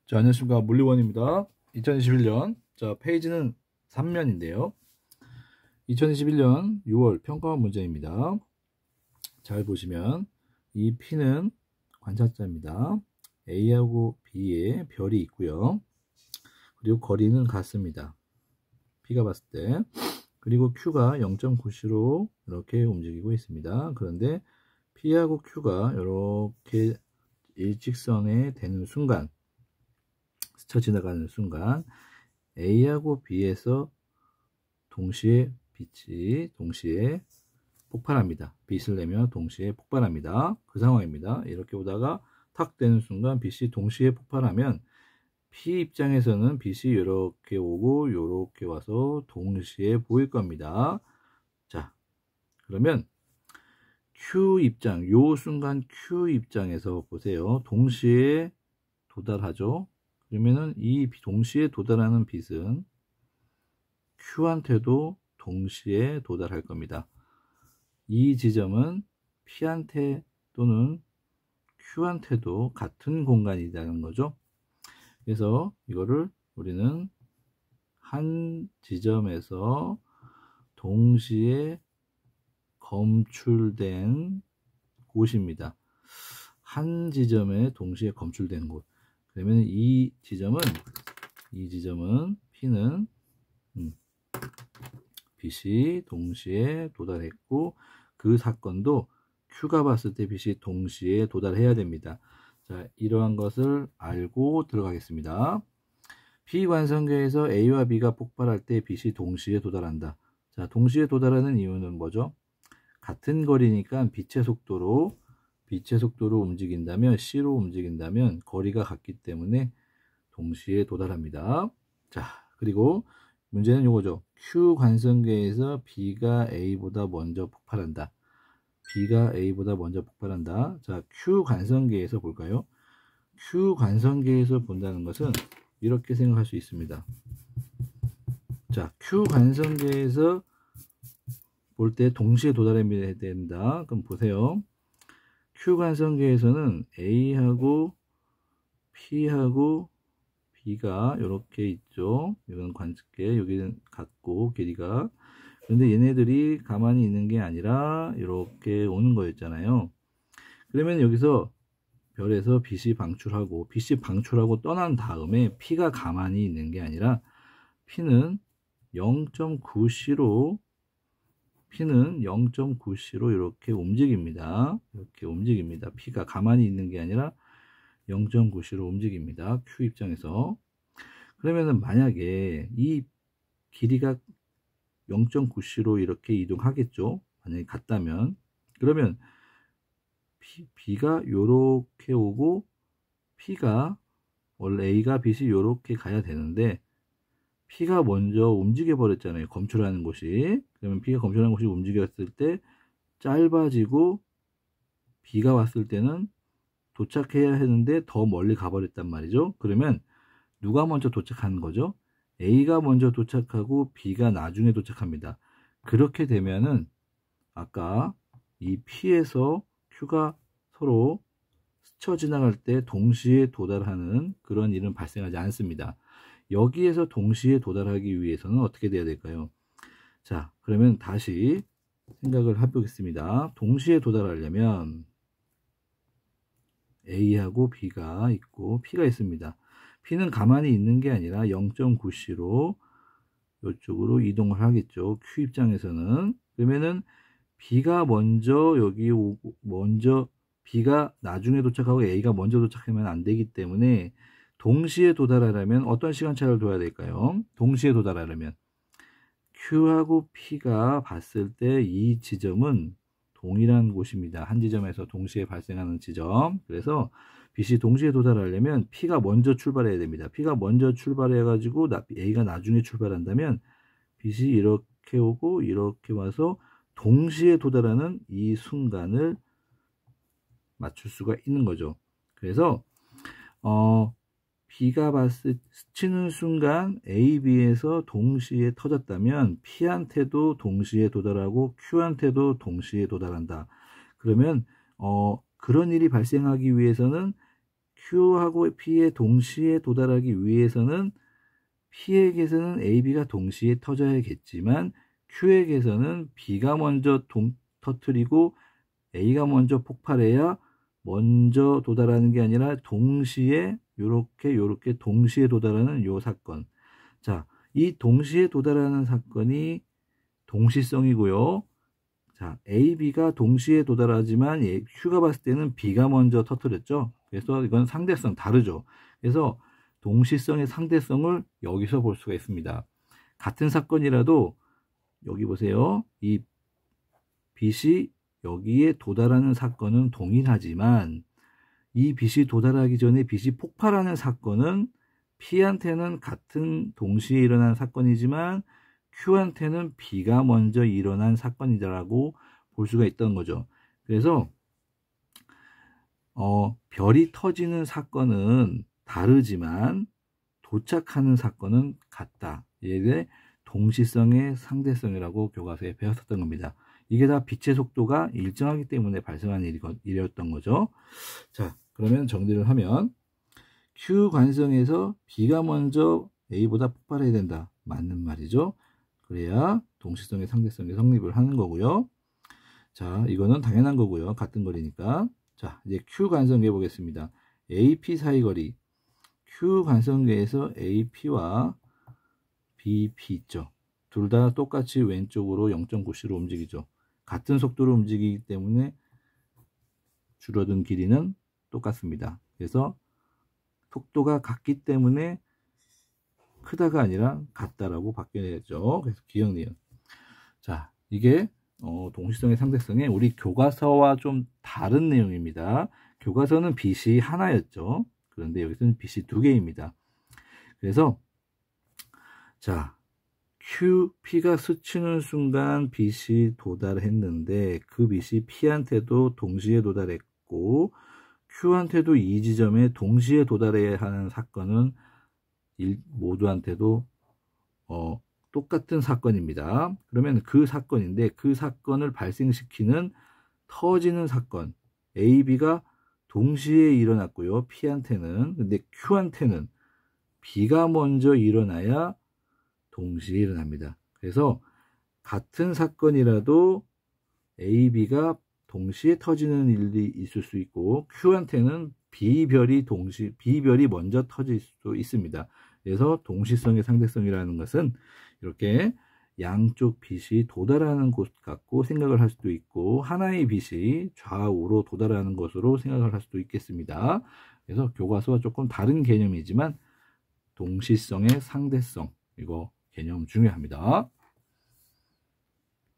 자, 안녕하십니까. 물리원입니다. 2021년, 자, 페이지는 3면인데요. 2021년 6월 평가원 문제입니다. 잘 보시면, 이 P는 관찰자입니다. A하고 B에 별이 있고요. 그리고 거리는 같습니다. P가 봤을 때. 그리고 Q가 0.9c로 이렇게 움직이고 있습니다. 그런데 P하고 Q가 이렇게 일직선에 되는 순간, 스쳐 지나가는 순간 A하고 B에서 동시에 빛이 동시에 폭발합니다. 빛을 내며 동시에 폭발합니다. 그 상황입니다. 이렇게 오다가 탁 되는 순간 빛이 동시에 폭발하면 P 입장에서는 빛이 이렇게 오고 이렇게 와서 동시에 보일 겁니다. 자, 그러면 Q 입장, 요 순간 Q 입장에서 보세요. 동시에 도달하죠. 그러면은 이 동시에 도달하는 빛은 Q한테도 동시에 도달할 겁니다. 이 지점은 P한테 또는 Q한테도 같은 공간이라는 거죠. 그래서 이거를 우리는 한 지점에서 동시에 검출된 곳입니다. 한 지점에 동시에 검출된 곳. 그러면 이 지점은 P는 빛이 동시에 도달했고, 그 사건도 Q가 봤을 때 빛이 동시에 도달해야 됩니다. 자, 이러한 것을 알고 들어가겠습니다. P 관성계에서 A와 B가 폭발할 때 빛이 동시에 도달한다. 자, 동시에 도달하는 이유는 뭐죠? 같은 거리니까 빛의 속도로 움직인다면, C로 움직인다면 거리가 같기 때문에 동시에 도달합니다. 자, 그리고 문제는 요거죠. Q 관성계에서 B가 A보다 먼저 폭발한다. B가 A보다 먼저 폭발한다. 자, Q 관성계에서 볼까요? Q 관성계에서 본다는 것은 이렇게 생각할 수 있습니다. 자, Q 관성계에서 볼 때 동시에 도달해야 된다. 그럼 보세요. Q 관성계에서는 A하고 P하고 B가 이렇게 있죠. 이건 관측계, 여기는 같고 길이가. 그런데 얘네들이 가만히 있는 게 아니라 이렇게 오는 거였잖아요. 그러면 여기서 별에서 빛이 방출하고 떠난 다음에 P가 가만히 있는 게 아니라 P는 0.9c로 이렇게 움직입니다. P가 가만히 있는 게 아니라 0.9c로 움직입니다. Q 입장에서. 그러면은 만약에 이 길이가 0.9c로 이렇게 이동하겠죠. 만약에 같다면. 그러면 B가 요렇게 오고 원래 A가 빛이 요렇게 가야 되는데 P가 먼저 움직여 버렸잖아요. 검출하는 곳이. 그러면 P가 검출하는 곳이 움직였을 때 짧아지고 B가 왔을 때는 도착해야 했는데 더 멀리 가버렸단 말이죠. 그러면 누가 먼저 도착하는 거죠? A가 먼저 도착하고 B가 나중에 도착합니다. 그렇게 되면은 아까 이 P에서 Q가 서로 스쳐 지나갈 때 동시에 도달하는 그런 일은 발생하지 않습니다. 여기에서 동시에 도달하기 위해서는 어떻게 돼야 될까요? 자, 그러면 다시 생각을 해보겠습니다. 동시에 도달하려면 A하고 B가 있고 P가 있습니다. P는 가만히 있는 게 아니라 0.9c로 이쪽으로 이동을 하겠죠. Q 입장에서는. 그러면은 B가 먼저 B가 나중에 도착하고 A가 먼저 도착하면 안 되기 때문에 동시에 도달하려면 어떤 시간차를 둬야 될까요? 동시에 도달하려면 Q하고 P가 봤을 때 이 지점은 동일한 곳입니다. 한 지점에서 동시에 발생하는 지점. 그래서 빛이 동시에 도달하려면 P가 먼저 출발해야 됩니다. P가 먼저 출발해가지고 A가 나중에 출발한다면 빛이 이렇게 오고 이렇게 와서 동시에 도달하는 이 순간을 맞출 수가 있는 거죠. 그래서 B가 스치는 순간 A, B에서 동시에 터졌다면 P한테도 동시에 도달하고 Q한테도 동시에 도달한다. 그러면 그런 일이 발생하기 위해서는 Q하고 P에 동시에 도달하기 위해서는 P에게서는 AB가 동시에 터져야겠지만 Q에게서는 B가 먼저 터뜨리고 A가 먼저 폭발해야 먼저 도달하는 게 아니라 동시에 요렇게 동시에 도달하는 요 사건. 자, 이 동시에 도달하는 사건이 동시성이고요. 자, A, B가 동시에 도달하지만 Q가 봤을 때는 B가 먼저 터뜨렸죠. 그래서 이건 상대성 다르죠. 그래서 동시성의 상대성을 여기서 볼 수가 있습니다. 같은 사건이라도 여기 보세요. 이 빛이 여기에 도달하는 사건은 동일하지만 이 빛이 도달하기 전에 빛이 폭발하는 사건은 P한테는 같은 동시에 일어난 사건이지만 Q한테는 B가 먼저 일어난 사건이라고 볼 수가 있던 거죠. 그래서 별이 터지는 사건은 다르지만 도착하는 사건은 같다. 이게 동시성의 상대성이라고 교과서에 배웠었던 겁니다. 이게 다 빛의 속도가 일정하기 때문에 발생한 일이었던 거죠. 자, 그러면 정리를 하면 Q 관성에서 B가 먼저 A보다 폭발해야 된다. 맞는 말이죠. 그래야 동시성의 상대성이 성립을 하는 거고요. 자, 이거는 당연한 거고요. 같은 거리니까. 자, 이제 Q 관성계 보겠습니다. AP 사이 거리. Q 관성계에서 AP와 BP 있죠. 둘 다 똑같이 왼쪽으로 0.9c로 움직이죠. 같은 속도로 움직이기 때문에 줄어든 길이는 똑같습니다. 그래서 속도가 같기 때문에 크다가 아니라 같다라고 바뀌어야죠. 그래서 기억니은. 자, 이게 동시성의 상대성에 우리 교과서와 좀 다른 내용입니다. 교과서는 빛이 하나였죠. 그런데 여기서는 빛이 두 개입니다. 그래서 자, P가 스치는 순간 빛이 도달했는데 그 빛이 P한테도 동시에 도달했고 Q한테도 이 지점에 동시에 도달해야 하는 사건은 모두한테도 똑같은 사건입니다. 그러면 그 사건인데 그 사건을 발생시키는 터지는 사건 A, B가 동시에 일어났고요. P한테는. 근데 Q한테는 B가 먼저 일어나야 동시에 일어납니다. 그래서 같은 사건이라도 A, B가 동시에 터지는 일이 있을 수 있고 Q한테는 B별이 먼저 터질 수도 있습니다. 그래서 동시성의 상대성이라는 것은 이렇게 양쪽 빛이 도달하는 곳 같고 생각을 할 수도 있고 하나의 빛이 좌우로 도달하는 것으로 생각을 할 수도 있겠습니다. 그래서 교과서와 조금 다른 개념이지만 동시성의 상대성 이거 개념 중요합니다.